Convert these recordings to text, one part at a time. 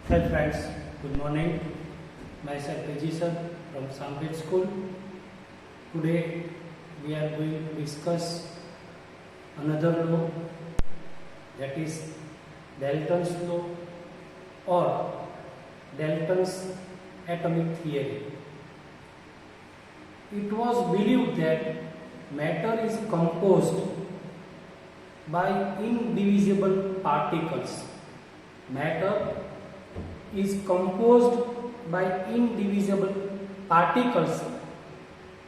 Hi friends, good morning. Myself Vijay sir from Sambit School. Today we are going to discuss another law, that is Dalton's law or Dalton's atomic theory. It was believed that matter is composed by indivisible particles. Matter is composed by indivisible particles,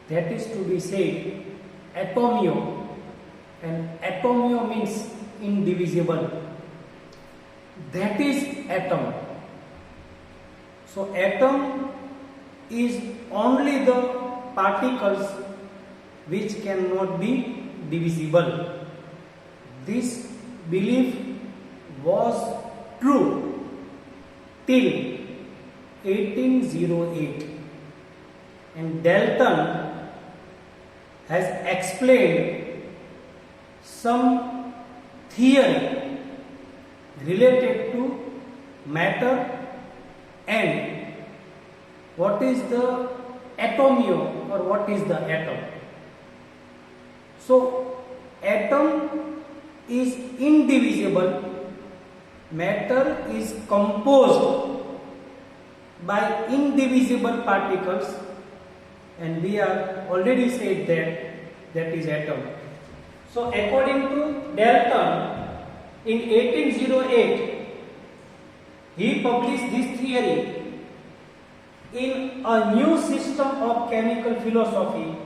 that is to be said atomio, and atomio means indivisible, that is atom. So atom is only the particles which cannot be divisible. This belief was true till 1808, and Dalton has explained some theory related to matter and what is the atomio or what is the atom. So atom is indivisible. Matter is composed by indivisible particles, and we are already said that is atom. So according to Dalton, in 1808 he published this theory in a new system of chemical philosophy,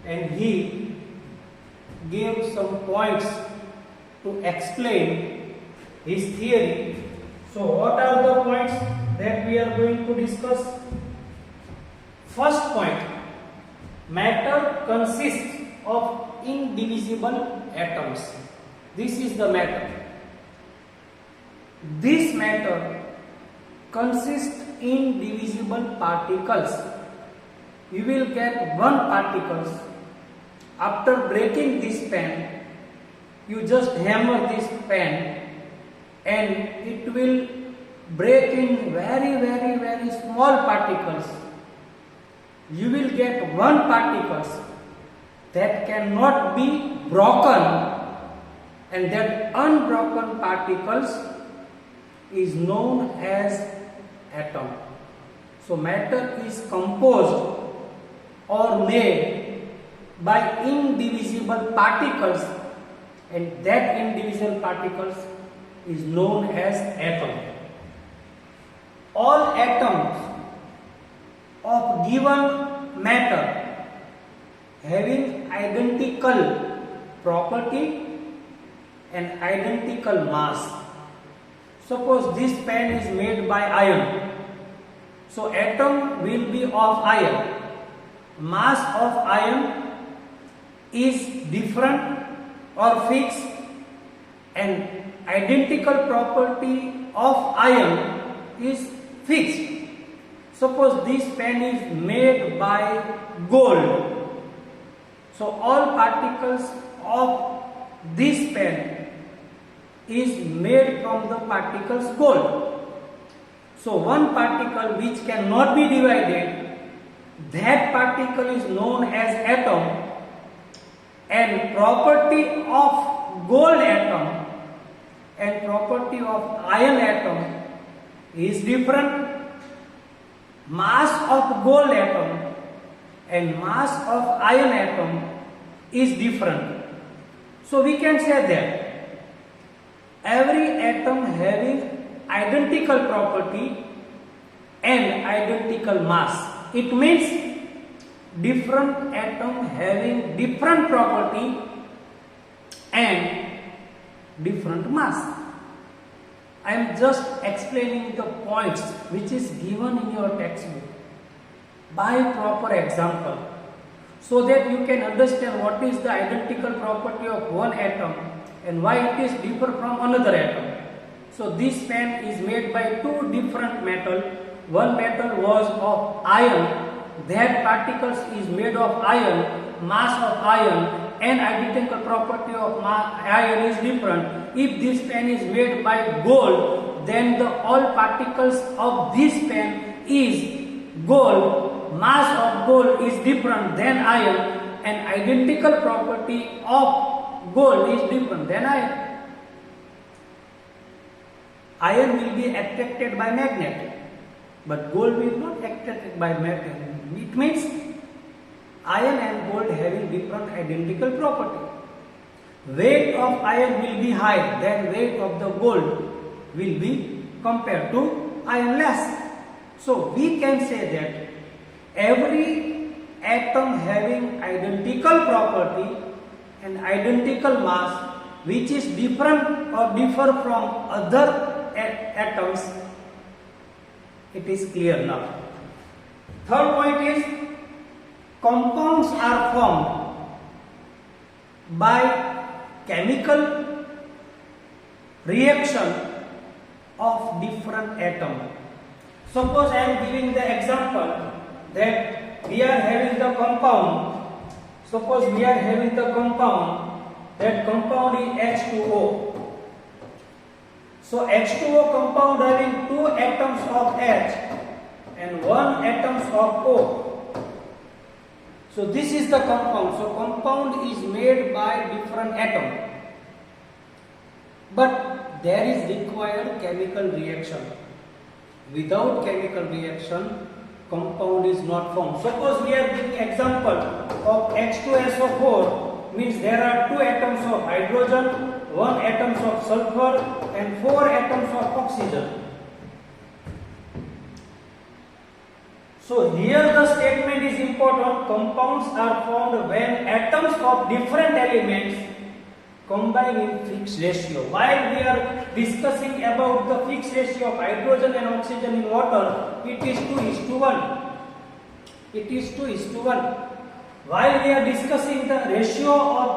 and he gave some points to explain his theory. So what are the points that we are going to discuss? First point, matter consists of indivisible atoms. This is the matter. This matter consists indivisible particles. You will get one particles. After breaking this pen, you just hammer this pen and it will break in very small particles. You will get one particles that cannot be broken, and that unbroken particles is known as atom. So matter is composed or made by indivisible particles, and that indivisible particles is known as atom. All atoms of given matter having identical property and identical mass. Suppose this pen is made by iron, so atom will be of iron. Mass of iron is different or fixed, and identical property of iron is fixed. Suppose this pen is made by gold, so all particles of this pen is made from the particles gold. So one particle which cannot be divided, that particle is known as atom, and property of gold atom and property of iron atom is different. Mass of gold atom and mass of iron atom is different. So we can say that every atom having identical property and identical mass. It means different atom having different property and different mass. I am just explaining the points which is given in your textbook by proper example, so that you can understand what is the identical property of one atom and why it is different from another atom. So this pen is made by two different metal. One metal was of iron, that particles is made of iron, mass of iron, and identical property of iron is different. If this pen is made by gold, then the all particles of this pen is gold, mass of gold is different than iron, and identical property of gold is different than iron. Iron will be attracted by magnet, but gold will not attracted by magnet. It means iron and gold having different identical property. Weight of iron will be high, then weight of the gold will be compared to iron less. So we can say that every atom having identical property and identical mass which is different or differ from other atoms, it is clear now. Third point is compounds are formed by chemical reaction of different atoms. Suppose I am giving the example that we are having the compound. Suppose we are having the compound, that compound is H2O. So H2O compound having two atoms of H and one atoms of O. So this is the compound. So compound is made by different atoms. But there is required chemical reaction. Without chemical reaction, compound is not formed. Suppose we are giving example of H2SO4, means there are two atoms of hydrogen, one atoms of sulfur and four atoms of oxygen. So here the statement is important. Compounds are formed when atoms of different elements combine in fixed ratio. While we are discussing about the fixed ratio of hydrogen and oxygen in water, it is 2:1. It is 2:1. While we are discussing the ratio of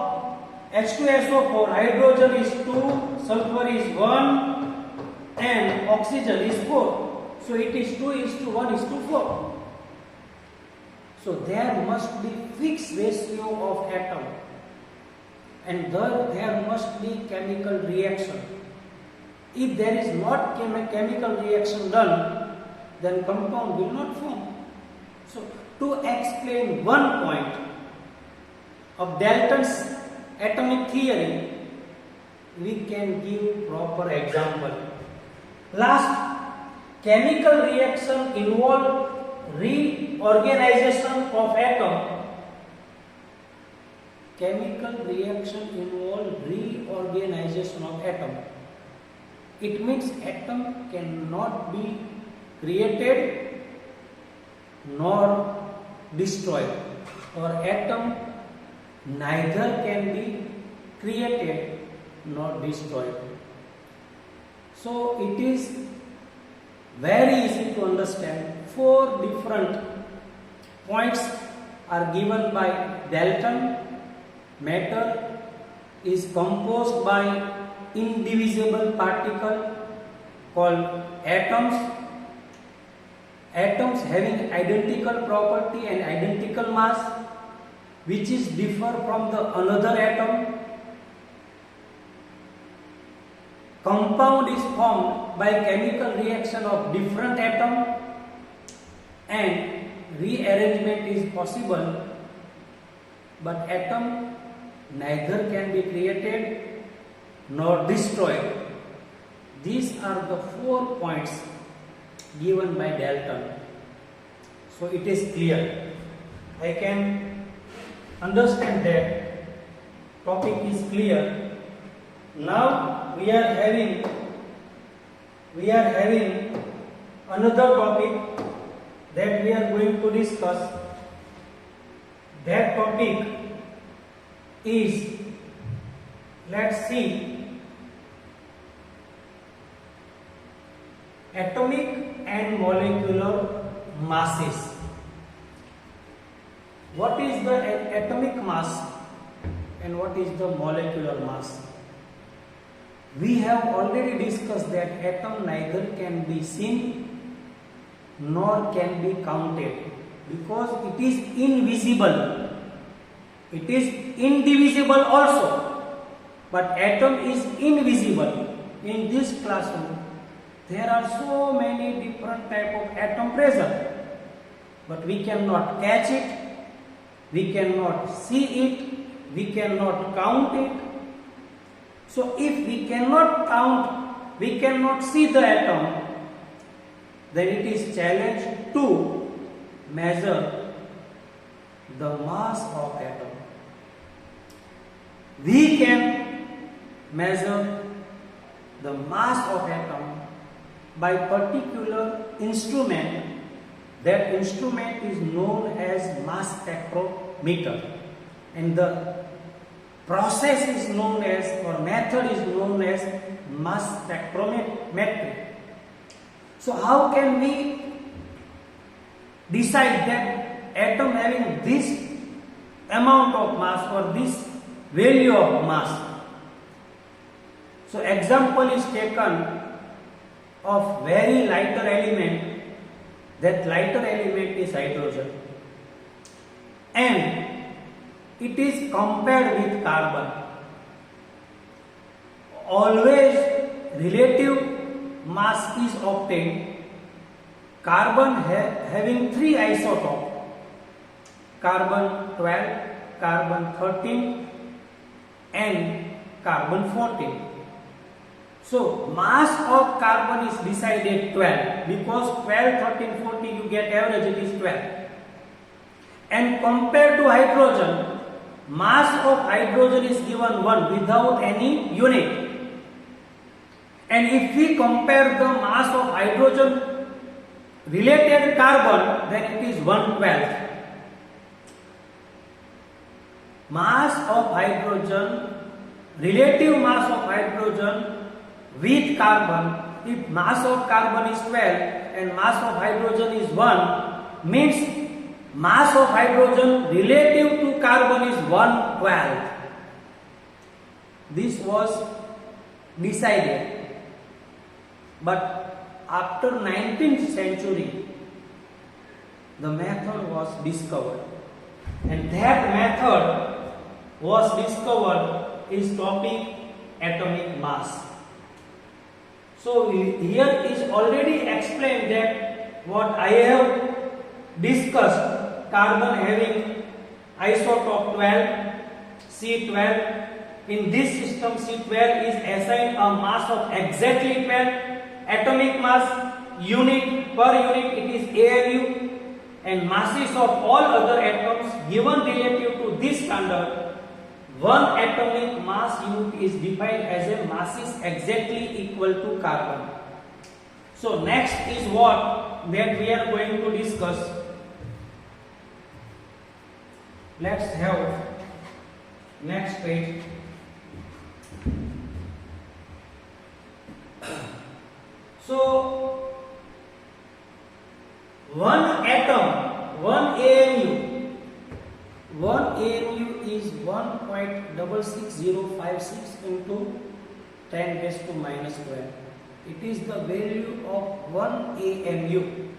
H2SO4, hydrogen is 2, sulfur is 1 and oxygen is 4. So it is 2:1:4. So there must be fixed ratio of atom, and there must be chemical reaction. If there is not chemical reaction done, then compound will not form. So to explain one point of Dalton's atomic theory, we can give proper example. Last, chemical reaction involve reorganization of atom. Chemical reaction involve reorganization of atom. It means atom cannot be created nor destroyed, or atom neither can be created nor destroyed. So it is very easy to understand. Four different points are given by Dalton. Matter is composed by indivisible particle called atoms. Atoms having identical property and identical mass, which is differ from the another atom. Compound is formed by chemical reaction of different atom, and rearrangement is possible, but atom neither can be created nor destroyed. These are the 4 points given by Dalton. So it is clear. I can understand that topic is clear. Now we are having another topic that we are going to discuss. That topic is, let's see, atomic and molecular masses. What is the atomic mass and what is the molecular mass? We have already discussed that atom neither can be seen nor can be counted, because it is invisible. It is indivisible also, but atom is invisible. In this classroom, there are so many different type of atom present, but we cannot catch it, we cannot see it, we cannot count it. So if we cannot count, we cannot see the atom, then it is challenge to measure the mass of atom. We can measure the mass of atom by particular instrument. That instrument is known as mass spectrometer, and the process is known as, or method is known as, mass spectrometry. So how can we decide that atom having this amount of mass or this value of mass? So example is taken of very lighter element. That lighter element is hydrogen, and it is compared with carbon. Always relative mass is obtained. Carbon having 3 isotopes, carbon 12, carbon 13 and carbon 14. So mass of carbon is decided 12, because 12, 13, 14 you get average, it is 12. And compared to hydrogen, mass of hydrogen is given 1 without any unit. And if we compare the mass of hydrogen related carbon, then it is 1/12. Mass of hydrogen, relative mass of hydrogen with carbon, if mass of carbon is 12 and mass of hydrogen is 1, means mass of hydrogen relative to carbon is 1/12. This was decided. But after 19th century, the method was discovered. And that method was discovered is topic atomic mass. So here is already explained that what I have discussed, carbon having isotope 12, C12. In this system, C12 is assigned a mass of exactly 12. Atomic mass unit per unit, it is AMU, and masses of all other atoms given relative to this standard. One atomic mass unit is defined as a masses exactly equal to carbon. So next is what that we are going to discuss. Let's have next page. So one atom, one AMU is 1.66056 into 10 raised to minus 12. It is the value of 1 AMU.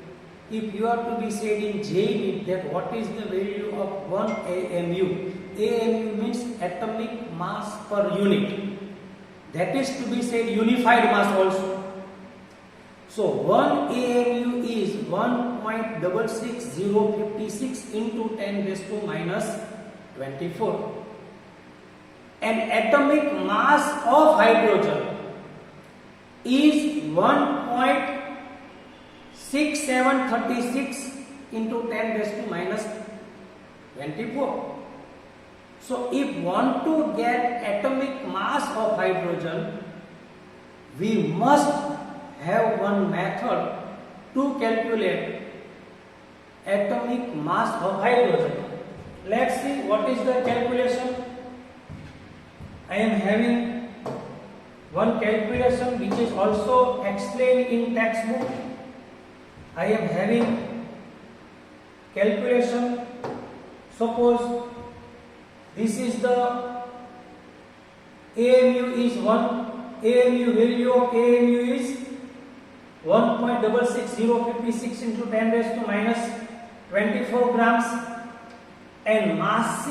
If you are to be said in JEE that what is the value of 1 AMU? AMU means atomic mass per unit. That is to be said unified mass also. So 1 AMU is 1.66056 into 10 raised to minus 24. And atomic mass of hydrogen is 1.6736 into 10 raised to minus 24. So if want to get atomic mass of hydrogen, we must have one method to calculate atomic mass of hydrogen. Let's see what is the calculation. I am having one calculation which is also explained in textbook. I am having calculation. Suppose this is the AMU is 1. AMU value of AMU is 1.66056 into 10 raised to minus 24 grams, and mass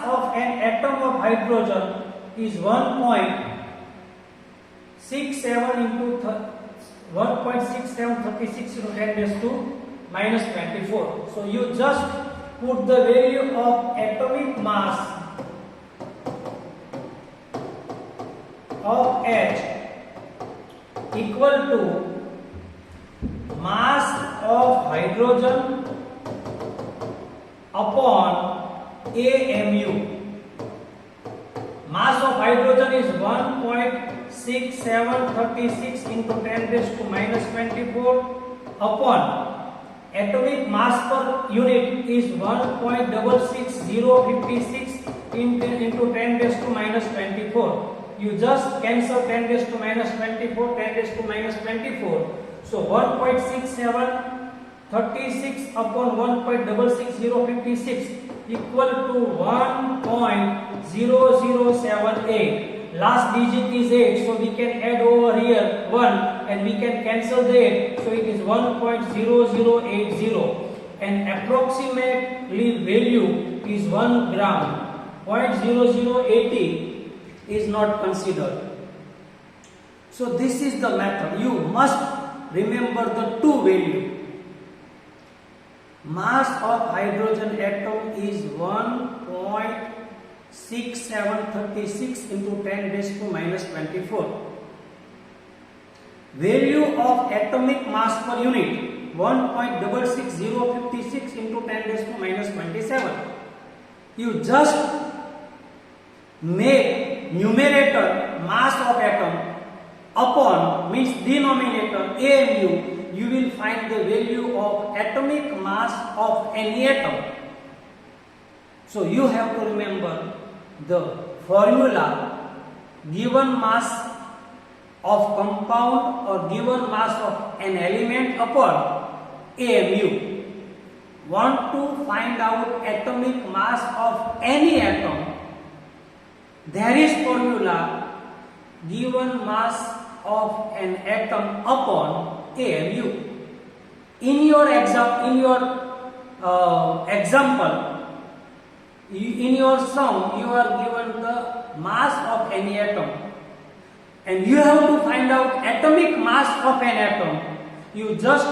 of an atom of hydrogen is 1.67 into 1.6736 into 10 raised to minus 24. So you just put the value of atomic mass of H equal to mass of hydrogen upon AMU. Mass of hydrogen is 1.6736 into 10 raised to minus 24 upon atomic mass per unit is 1.66056 into 10 raised to minus 24. You just cancel 10 raised to minus 24, 10 raised to minus 24. So 1.6736 upon 1.66056 equal to 1.0078. Last digit is 8, so we can add over here 1 and we can cancel the 8. So it is 1.0080 and approximately value is 1 gram. 0.0080 is not considered. So this is the method. You must remember the two value. Mass of hydrogen atom is 1.6736 into 10 raised to minus 24. Value of atomic mass per unit 1.66056 into 10 raised to minus 27. You just make numerator mass of atom upon means denominator AMU. You will find the value of atomic mass of any atom. So you have to remember the formula: given mass of compound or given mass of an element upon AMU. Want to find out atomic mass of any atom? There is formula: given mass of an atom upon AMU. In your example, in your sum, you are given the mass of any atom, and you have to find out atomic mass of an atom. You just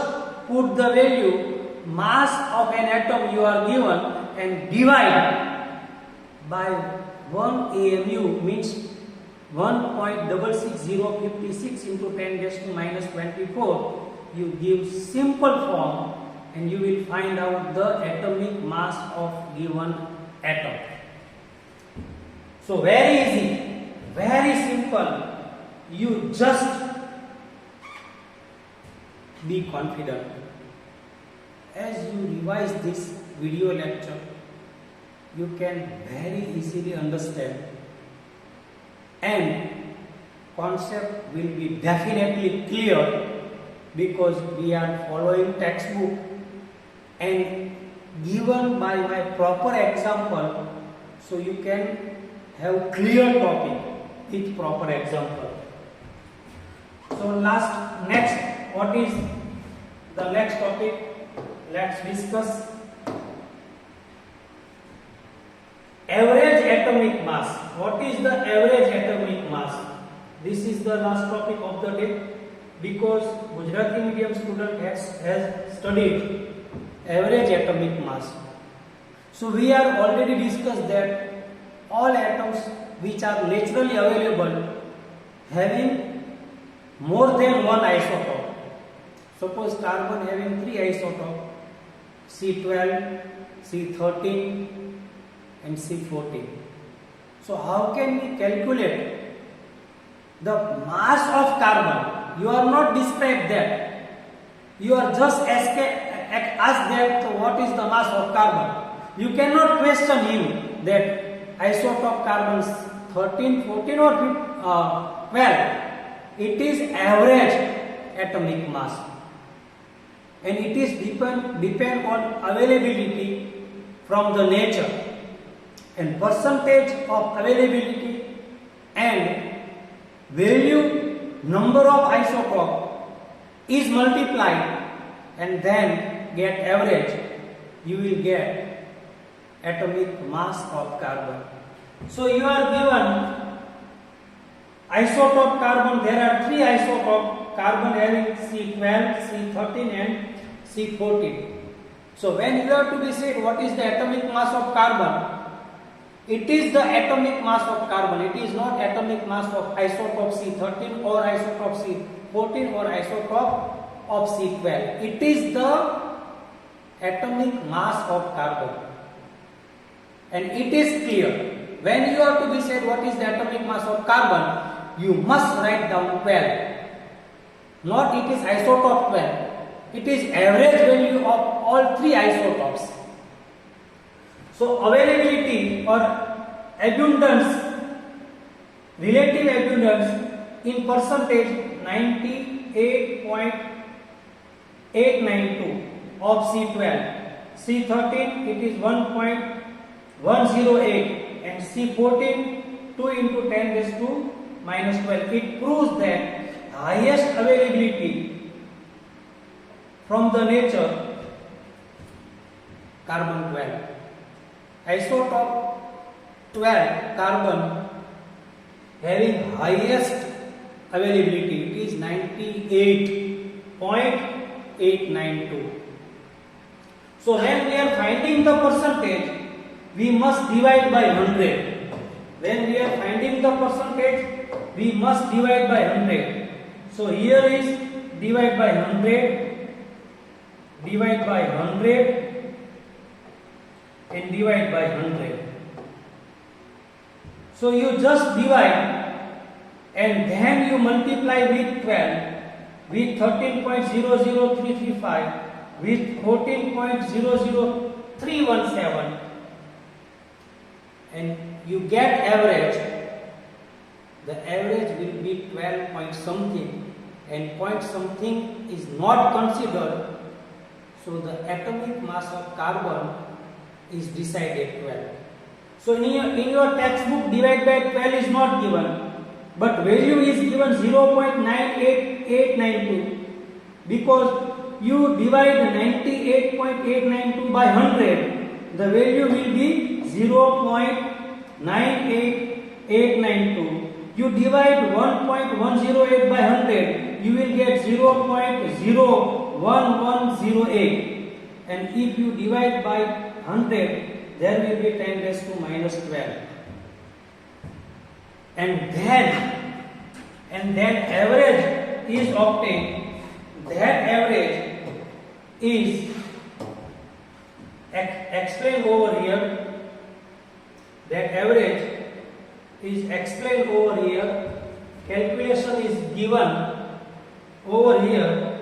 put the value mass of an atom you are given and divide by 1 AMU means 1.66056 into 10 raised to minus 24. You give simple form and you will find out the atomic mass of given atom. So very easy, very simple. You just be confident. As you revise this video lecture, you can very easily understand, and concept will be definitely clear because we are following textbook and given by my proper example, so you can have clear topic with proper example. So next, what is the next topic? Let's discuss average atomic mass. What is the average atomic mass? This is the last topic of the day because Gujarati medium student has studied average atomic mass. So we are already discussed that all atoms which are naturally available having more than one isotope. Suppose carbon having 3 isotopes, C12, C13 and C14. So how can we calculate the mass of carbon? You are not described that. You are just asked that what is the mass of carbon. You cannot question him that isotope carbon 13, 14 or 12. It is average atomic mass. And it is depend on availability from the nature, and percentage of availability and value number of isotope is multiplied and then get average. You will get atomic mass of carbon. So you are given Isotope carbon, there are 3 isotope carbon having C12, C13 and C14. So when you have to be said what is the atomic mass of carbon, it is the atomic mass of carbon. It is not atomic mass of isotope C13 or isotope C14 or isotope of C12. It is the atomic mass of carbon. And it is clear. When you have to be said what is the atomic mass of carbon, you must write down 12. Not it is isotope 12. It is average value of all 3 isotopes. So availability or abundance, relative abundance in percentage 98.892 of C12. C13 it is 1.108 and C14 2 into 10 raised to minus 12. It proves that highest availability from the nature carbon 12. Isotope 12 carbon having highest availability, it is 98.892. So when we are finding the percentage, we must divide by 100. When we are finding the percentage, we must divide by 100. So here is divide by 100, divide by 100 and divide by 100. So you just divide and then you multiply with 12, with 13.00335, with 14.00317 and you get average. The average will be 12 point something and point something is not considered. So the atomic mass of carbon is decided 12. So in your textbook divide by 12 is not given, but value is given 0.98892 because you divide 98.892 by 100, the value will be 0.98892. You divide 1.108 by 100, you will get 0.01108. And if you divide by 100, there will be 10 raised to minus 12. And then average is obtained. That average is explained over here. That average is explained over here. Calculation is given over here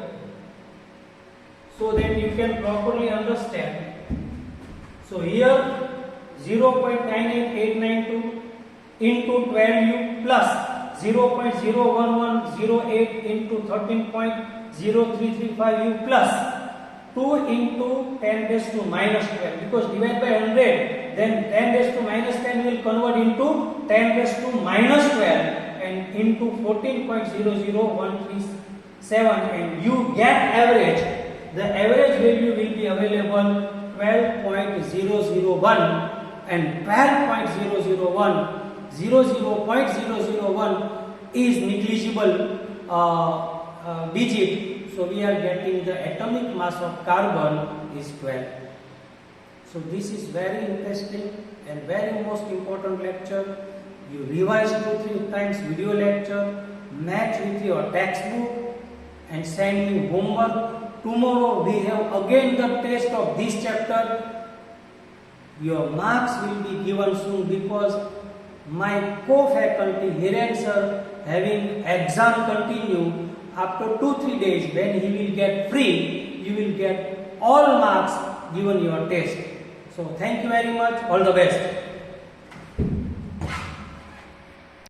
so that you can properly understand. So here 0.98892 into 12u plus 0.01108 into 13.0335u plus 2 into 10 raised to minus 12, because divide by 100, then 10 raised to minus 10 will convert into 10 raised to minus 12 and into 14.00137 and you get average. The average value will be available 12.001 and 00.001 is negligible digit. So we are getting the atomic mass of carbon is 12. So this is very interesting and very most important lecture. You revise 2-3 times video lecture, match with your textbook and send me homework. Tomorrow we have again the test of this chapter. Your marks will be given soon because my co-faculty Hiren sir having exam continue after 2-3 days. When he will get free, you will get all marks given your test. So thank you very much. All the best.